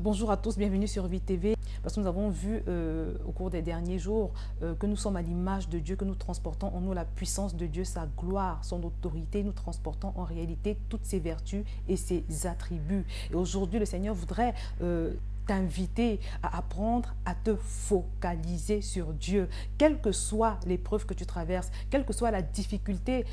Bonjour à tous, bienvenue sur Vie TV. Parce que nous avons vu au cours des derniers jours que nous sommes à l'image de Dieu, que nous transportons en nous la puissance de Dieu, sa gloire, son autorité. Nous transportons en réalité toutes ses vertus et ses attributs. Et aujourd'hui, le Seigneur voudrait t'inviter à apprendre à te focaliser sur Dieu. Quelle que soit l'épreuve que tu traverses, quelle que soit la difficulté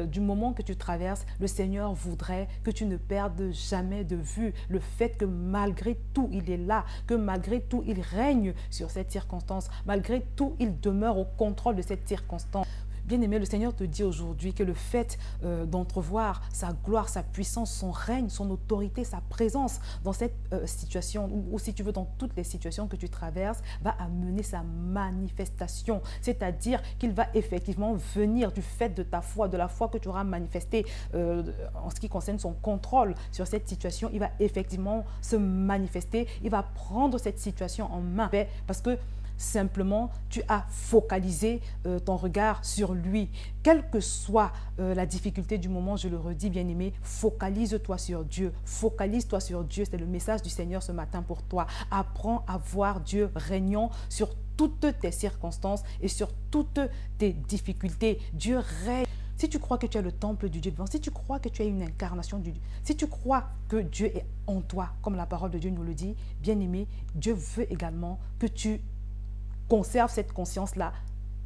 du moment que tu traverses, le Seigneur voudrait que tu ne perdes jamais de vue le fait que malgré tout, il est là, que malgré tout, il règne sur cette circonstance, malgré tout, il demeure au contrôle de cette circonstance. Bien-aimé, le Seigneur te dit aujourd'hui que le fait d'entrevoir sa gloire, sa puissance, son règne, son autorité, sa présence dans cette situation, ou si tu veux dans toutes les situations que tu traverses, va amener sa manifestation. C'est-à-dire qu'il va effectivement venir du fait de ta foi, de la foi que tu auras manifestée en ce qui concerne son contrôle sur cette situation. Il va effectivement se manifester, il va prendre cette situation en main parce que simplement, tu as focalisé ton regard sur lui. Quelle que soit la difficulté du moment, je le redis, bien-aimé, focalise-toi sur Dieu. Focalise-toi sur Dieu. C'est le message du Seigneur ce matin pour toi. Apprends à voir Dieu régnant sur toutes tes circonstances et sur toutes tes difficultés. Dieu règne. Si tu crois que tu es le temple du Dieu vivant, si tu crois que tu es une incarnation du Dieu, si tu crois que Dieu est en toi, comme la parole de Dieu nous le dit, bien-aimé, Dieu veut également que tu conserve cette conscience-là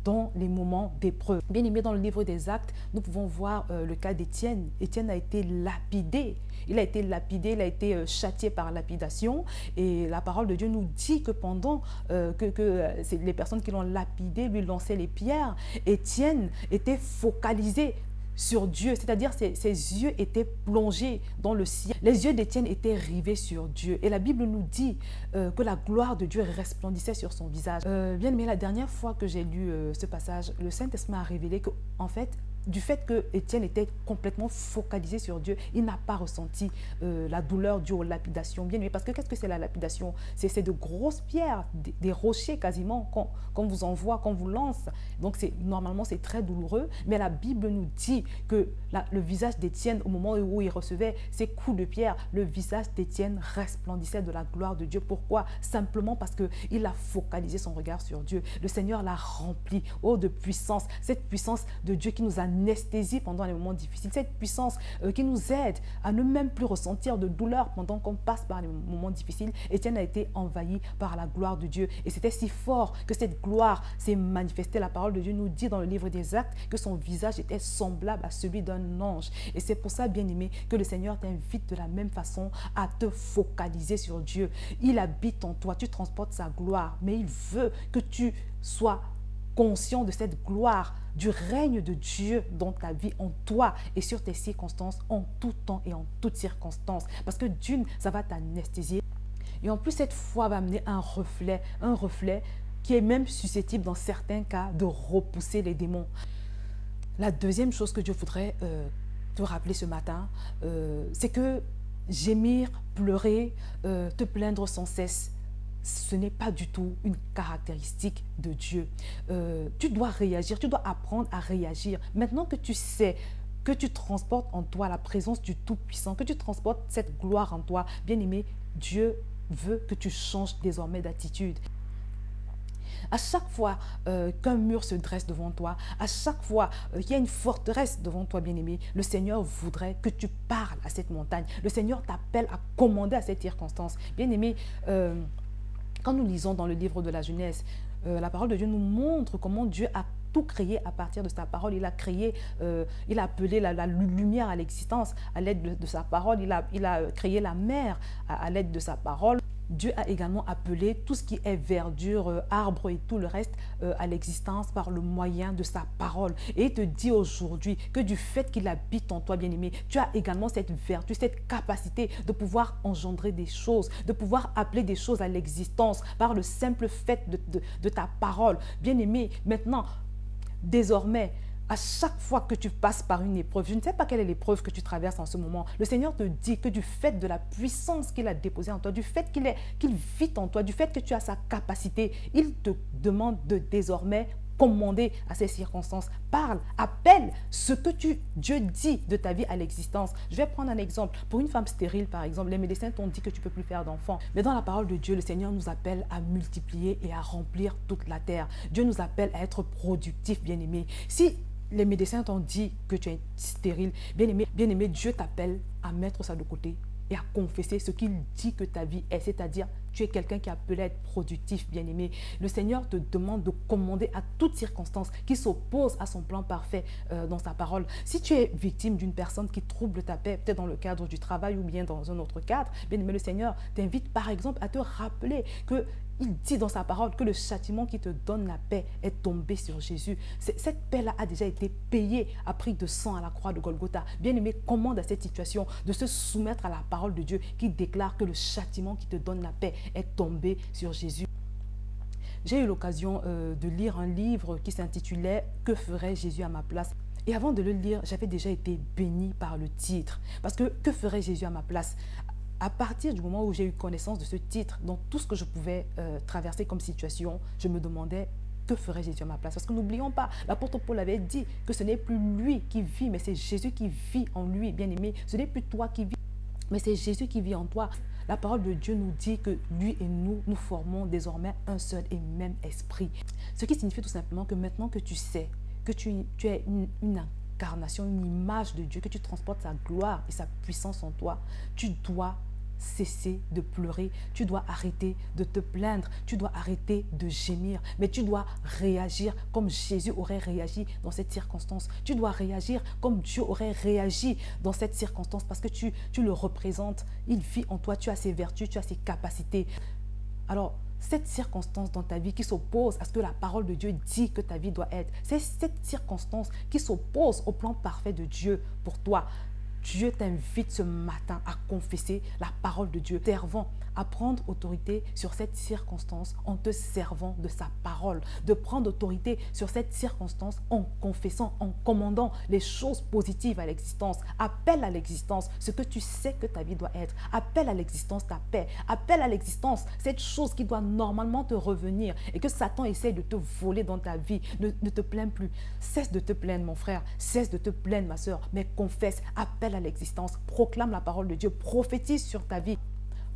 dans les moments d'épreuve. Bien aimé, dans le livre des Actes, nous pouvons voir le cas d'Étienne. Étienne a été lapidé. Il a été lapidé, il a été châtié par lapidation. Et la parole de Dieu nous dit que pendant que les personnes qui l'ont lapidé lui lançaient les pierres, Étienne était focalisé sur Dieu, c'est-à-dire ses yeux étaient plongés dans le ciel. Les yeux d'Étienne étaient rivés sur Dieu. Et la Bible nous dit que la gloire de Dieu resplendissait sur son visage. Bien aimé, la dernière fois que j'ai lu ce passage, le Saint-Esprit m'a révélé que, en fait, du fait que Étienne était complètement focalisé sur Dieu, il n'a pas ressenti la douleur due aux lapidations. Bien aimé, parce que qu'est-ce que c'est la lapidation? C'est de grosses pierres, des rochers quasiment qu'on vous envoie, qu'on vous lance. Donc normalement c'est très douloureux, mais la Bible nous dit que le visage d'Étienne, au moment où il recevait ces coups de pierre, le visage d'Étienne resplendissait de la gloire de Dieu. Pourquoi? Simplement parce qu'il a focalisé son regard sur Dieu. Le Seigneur l'a rempli, de puissance, cette puissance de Dieu qui nous anesthésie pendant les moments difficiles, cette puissance qui nous aide à ne même plus ressentir de douleur pendant qu'on passe par les moments difficiles. Étienne a été envahi par la gloire de Dieu et c'était si fort que cette gloire s'est manifestée. La parole de Dieu nous dit dans le livre des Actes que son visage était semblable à celui d'un ange. Et c'est pour ça, bien-aimé, que le Seigneur t'invite de la même façon à te focaliser sur Dieu. Il habite en toi, tu transportes sa gloire, mais il veut que tu sois conscient de cette gloire, du règne de Dieu dans ta vie, en toi et sur tes circonstances, en tout temps et en toutes circonstances. Parce que d'une, ça va t'anesthésier. Et en plus, cette foi va amener un reflet qui est même susceptible dans certains cas de repousser les démons. La deuxième chose que Dieu voudrait te rappeler ce matin, c'est que gémir, pleurer, te plaindre sans cesse, ce n'est pas du tout une caractéristique de Dieu. Tu dois réagir, tu dois apprendre à réagir. Maintenant que tu sais que tu transportes en toi la présence du Tout-Puissant, que tu transportes cette gloire en toi, bien-aimé, Dieu veut que tu changes désormais d'attitude. À chaque fois qu'un mur se dresse devant toi, à chaque fois qu'il y a une forteresse devant toi, bien-aimé, le Seigneur voudrait que tu parles à cette montagne. Le Seigneur t'appelle à commander à cette circonstance. Bien-aimé, quand nous lisons dans le livre de la Genèse, la parole de Dieu nous montre comment Dieu a tout créé à partir de sa parole. Il a créé, il a appelé la lumière à l'existence à l'aide de sa parole. Il a créé la mer à l'aide de sa parole. Dieu a également appelé tout ce qui est verdure, arbre et tout le reste à l'existence par le moyen de sa parole. Et il te dit aujourd'hui que du fait qu'il habite en toi, bien-aimé, tu as également cette vertu, cette capacité de pouvoir engendrer des choses, de pouvoir appeler des choses à l'existence par le simple fait de ta parole. Bien-aimé, maintenant, désormais, à chaque fois que tu passes par une épreuve, je ne sais pas quelle est l'épreuve que tu traverses en ce moment, le Seigneur te dit que du fait de la puissance qu'il a déposée en toi, du fait qu'il vit en toi, du fait que tu as sa capacité, il te demande de désormais commander à ces circonstances. Parle, appelle ce que Dieu dit de ta vie à l'existence. Je vais prendre un exemple. Pour une femme stérile, par exemple, les médecins t'ont dit que tu ne peux plus faire d'enfants. Mais dans la parole de Dieu, le Seigneur nous appelle à multiplier et à remplir toute la terre. Dieu nous appelle à être productifs, bien-aimés. Si les médecins t'ont dit que tu es stérile, bien-aimé, Dieu t'appelle à mettre ça de côté et à confesser ce qu'il dit que ta vie est, c'est-à-dire tu es quelqu'un qui est appelé à être productif, bien-aimé. Le Seigneur te demande de commander à toute circonstance qui s'oppose à son plan parfait dans sa parole. Si tu es victime d'une personne qui trouble ta paix, peut-être dans le cadre du travail ou bien dans un autre cadre, bien-aimé, le Seigneur t'invite par exemple à te rappeler que il dit dans sa parole que le châtiment qui te donne la paix est tombé sur Jésus. Cette paix-là a déjà été payée à prix de sang à la croix de Golgotha. Bien-aimé, commande à cette situation de se soumettre à la parole de Dieu qui déclare que le châtiment qui te donne la paix est tombé sur Jésus. J'ai eu l'occasion de lire un livre qui s'intitulait « Que ferait Jésus à ma place ?» Et avant de le lire, j'avais déjà été béni par le titre. Parce que ferait Jésus à ma place? À partir du moment où j'ai eu connaissance de ce titre, dans tout ce que je pouvais traverser comme situation, je me demandais que ferait Jésus à ma place. Parce que n'oublions pas, l'apôtre Paul avait dit que ce n'est plus lui qui vit, mais c'est Jésus qui vit en lui, bien-aimé. Ce n'est plus toi qui vis, mais c'est Jésus qui vit en toi. La parole de Dieu nous dit que lui et nous formons désormais un seul et même esprit. Ce qui signifie tout simplement que maintenant que tu sais que tu es une incarnation, une image de Dieu, que tu transportes sa gloire et sa puissance en toi, tu dois cesser de pleurer, tu dois arrêter de te plaindre, tu dois arrêter de gémir, mais tu dois réagir comme Jésus aurait réagi dans cette circonstance. Tu dois réagir comme Dieu aurait réagi dans cette circonstance parce que tu le représentes, il vit en toi, tu as ses vertus, tu as ses capacités. Alors, cette circonstance dans ta vie qui s'oppose à ce que la parole de Dieu dit que ta vie doit être, c'est cette circonstance qui s'oppose au plan parfait de Dieu pour toi. Dieu t'invite ce matin à confesser la parole de Dieu, servant à prendre autorité sur cette circonstance en te servant de sa parole, de prendre autorité sur cette circonstance en confessant, en commandant les choses positives à l'existence. Appelle à l'existence ce que tu sais que ta vie doit être. Appelle à l'existence ta paix. Appelle à l'existence cette chose qui doit normalement te revenir et que Satan essaie de te voler dans ta vie. Ne te plains plus. Cesse de te plaindre, mon frère. Cesse de te plaindre, ma soeur. Mais confesse, appelle à l'existence. Proclame la parole de Dieu. Prophétise sur ta vie.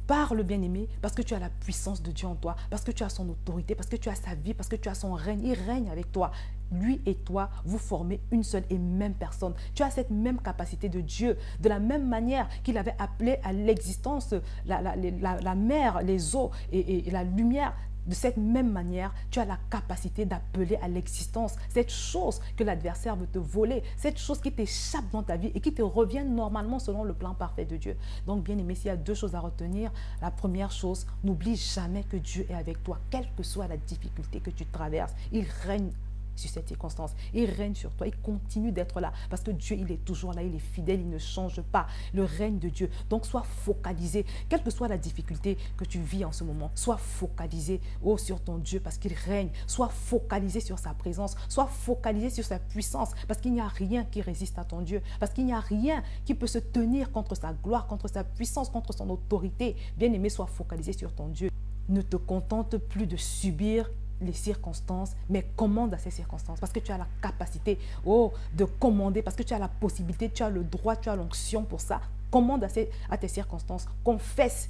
Parle, bien-aimé, parce que tu as la puissance de Dieu en toi, parce que tu as son autorité, parce que tu as sa vie, parce que tu as son règne. Il règne avec toi. Lui et toi, vous formez une seule et même personne. Tu as cette même capacité de Dieu. De la même manière qu'il avait appelé à l'existence la mer, les eaux et la lumière. De cette même manière, tu as la capacité d'appeler à l'existence cette chose que l'adversaire veut te voler, cette chose qui t'échappe dans ta vie et qui te revient normalement selon le plan parfait de Dieu. Donc, bien aimé, s'il y a deux choses à retenir, la première chose, n'oublie jamais que Dieu est avec toi, quelle que soit la difficulté que tu traverses. Il règne sur cette circonstance. Il règne sur toi. Il continue d'être là parce que Dieu, il est toujours là. Il est fidèle. Il ne change pas. Le règne de Dieu. Donc, sois focalisé. Quelle que soit la difficulté que tu vis en ce moment, sois focalisé sur ton Dieu parce qu'il règne. Sois focalisé sur sa présence. Sois focalisé sur sa puissance parce qu'il n'y a rien qui résiste à ton Dieu. Parce qu'il n'y a rien qui peut se tenir contre sa gloire, contre sa puissance, contre son autorité. Bien-aimé, sois focalisé sur ton Dieu. Ne te contente plus de subir les circonstances, mais commande à ces circonstances parce que tu as la capacité de commander, parce que tu as la possibilité, tu as le droit, tu as l'onction pour ça. Commande à tes circonstances. Confesse,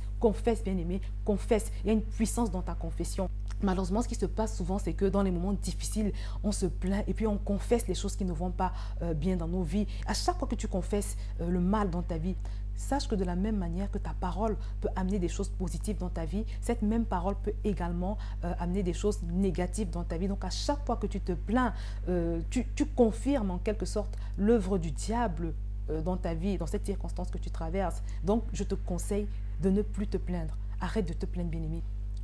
bien-aimé, confesse. Il y a une puissance dans ta confession. Malheureusement, ce qui se passe souvent, c'est que dans les moments difficiles, on se plaint et puis on confesse les choses qui ne vont pas bien dans nos vies. À chaque fois que tu confesses le mal dans ta vie, sache que de la même manière que ta parole peut amener des choses positives dans ta vie, cette même parole peut également amener des choses négatives dans ta vie. Donc, à chaque fois que tu te plains, tu confirmes en quelque sorte l'œuvre du diable dans ta vie, dans cette circonstance que tu traverses. Donc, je te conseille de ne plus te plaindre. Arrête de te plaindre, bien-aimé.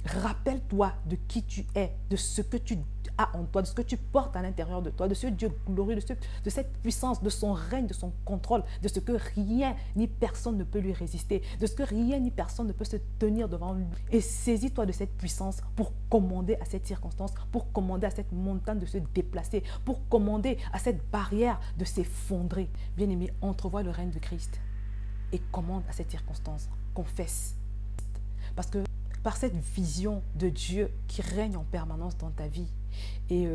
Rappelle-toi de qui tu es, de ce que tu as en toi, de ce que tu portes à l'intérieur de toi, de ce Dieu glorieux, de cette puissance, de son règne, de son contrôle, de ce que rien ni personne ne peut lui résister, de ce que rien ni personne ne peut se tenir devant lui. Et saisis-toi de cette puissance pour commander à cette circonstance, pour commander à cette montagne de se déplacer, pour commander à cette barrière de s'effondrer. Bien-aimé, entrevois le règne de Christ et commande à cette circonstance. Confesse. Parce que par cette vision de Dieu qui règne en permanence dans ta vie. Et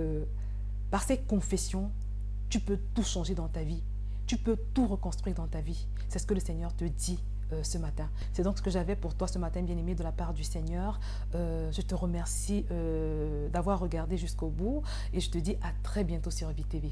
par ces confessions, tu peux tout changer dans ta vie. Tu peux tout reconstruire dans ta vie. C'est ce que le Seigneur te dit ce matin. C'est donc ce que j'avais pour toi ce matin, bien-aimé, de la part du Seigneur. Je te remercie d'avoir regardé jusqu'au bout et je te dis à très bientôt sur Vie TV.